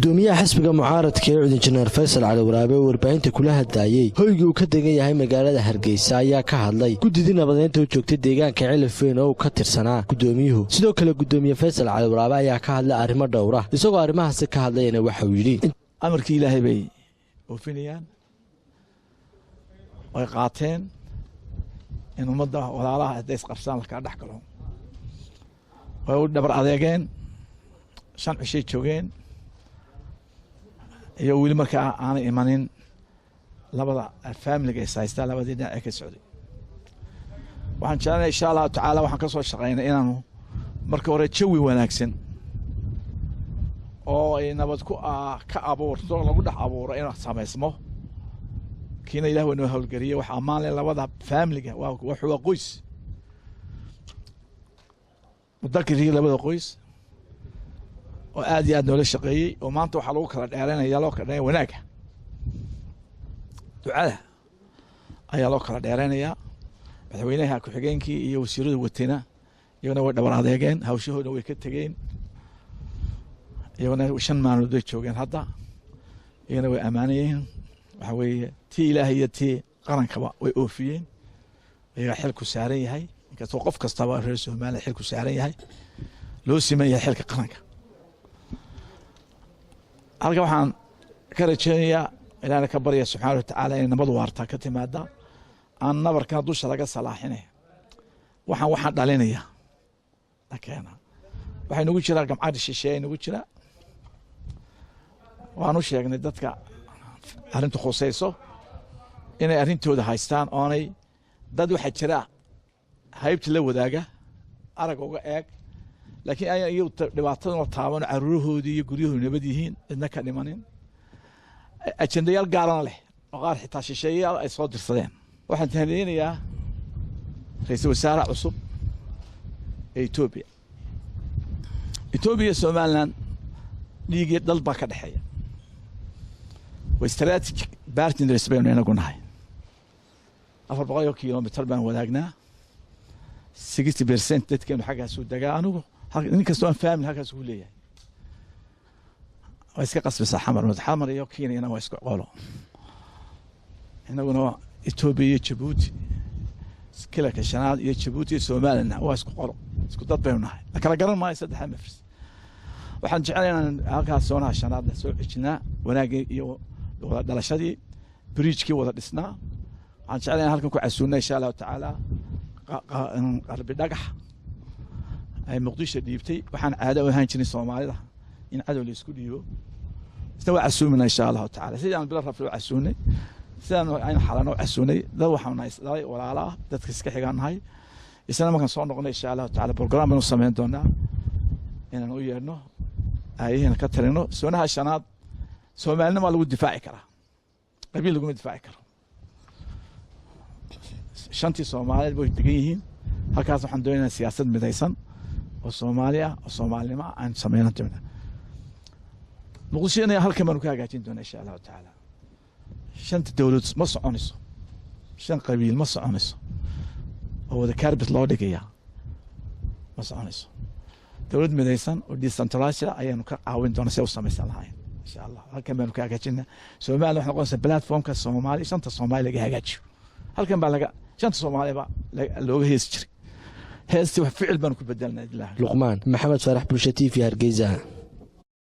gudoomiyaha xisbiga mucaaradka ee injineer Faysal Cali Waraabe oo warbaahinta kula hadlayay hoyga uu ka degan yahay magaalada Hargeysa ayaa ka hadlay gudidii nabadeynta u joogtay deegaanka Cilifeen oo ka tirsanaa gudoomiyuhu sidoo kale gudoomiye Faysal Cali Waraabe ayaa ka hadlay arrimo dhowr ah isagoo arrimahaas ka hadlayna waxa uu yiri amarkii Ilaahay bay oofinayaan way qaateen in ummadda walaalaha ay isqabsaan la kala dhaxgalo way u dhabar adeegeen shan cishay joogeen iyo wili markaa aanay imanin labada family-ga saysta labadii dhinac ay ka socday waxaan jeclahay insha Allah taala waxaan ka soo shaqeynaa inaanu marka hore jawi wanaagsan oo ay nabad ku ka abuurto lagu dhax abuuro in sameysmo kiina Ilaahay waa noo hawlgariyo waxa amaan leh labada family-ga waa qoys mudakiriga labada qoys oo aad iyo aad noola shaqeeyay oo maanta waxa lagu kala dheereenayaa loo kala dheereeyaa wanaaga ducada ayaa loo kala dheereenayaa madaxweynaha ku xigeenkii iyo wasiirada watayna iyaguna way dhabar adeegeen hawshahooda way ka tageen iyaguna 5 maalmood ay joogeen hadda iyaguna way amaanayeen waxa weeye tii Ilaahay iyo tii qarankaba way oofiyeen iyaga xil ku saaran yahay inkastoo qof kastaba reer Soomaaliya xil ku saaran yahay loo simeeyay xilka qaranka halka waxaan ka rajaynayaa Ilaahay ka barya subxaanahu wa ta'ala in nabad waarta ka timaada aan nabarka dusha laga salaaxinay waxaan dhalinaya akeena waxay nagu jiraa gamcad shisheey nagu jira waanu sheegnay dadka arrintu khusayso inay arrintooda haystaan oonay dad waxa jira haybta la wadaaga arag uga eeg laakiin ay iyo dhibaatada taaban caruurahoodii iyo guryahooda nabad yihiin idna ka dhimanin ajendayaal gaarana leh oo qaar xitaa shisheeyaal ay soo dirsadeen waxaan tahniyeynayaa ra'iisul wasaare cusub ee Itoobiya Soomaaliland dhiigii dal baa ka dhaxeeya way strategic partners baynu inagu nahay 400 kilomitir baan wadaagnaa 60% dadkeenu xaggaas u dagaa anigu nin kastoo aan fahmin halkaas uu leeyahay way iska qasbaysaa xamar iyo Kenya waa isku qolo inaguna Itoobiya iyo Djibouti kala ka shanaad iyo Djibouti iyo Soomaaliland waa isku qolo isku dad baynu nahay kala garan maayo saddex mafris waxaan jecelahay inaan halkaas soo shanaad soo xijinaa wanaag iyo wada dhalashadii bridge-kii wada dhisnaa waxaan jecelahay halkan ku casuunay insha Allah taala qalbi dhagax ay Muqdisho dhiibtay waxaan caado u ahaan jiray Soomaalida in cadow la isku dhiibo isna waa casuumina insha Allah taala sidaan bila raflo casuunay sidaan ayna xalano casuunay dad waxaan nahay walaala dadka iska xigaanahay isna markaan soo noqonay insha Allah taala program banu sameyn doonaa inaan u yeerno ayeen ka talino soonaha shanaad Soomaalnimo lagu difaaci karaa qabiil lagu difaaci karo shantii Soomaaliyeed way degan yihiin halkaas waxaan doonaynaa siyaasad midaysan oo Soomaaliya oo Soomaalnimo aan sameeyno doona Muqdisho halka ma ku hagaajin doona insha Allah taala shanta dawlad ma soconayso shan qabiil ma soconayso oo wada kaarbis loo dhigayaa ma soconayso dawlad midaysan oo decentralized ayaynu ka caawin doonaa si uu samaysan lahayn insha Allah halka ma ku hagaajina Soomaaliya waxaan qoonsan platformka Soomaaliya shanta Soomaaliya laga hagaajiyo halkan baa laga shanta Soomaaliya baa looga hees jiray heesti wax ficil baan ku bedelnaa Luqmaan Maxamed Farax Bulsho TV Hargeysa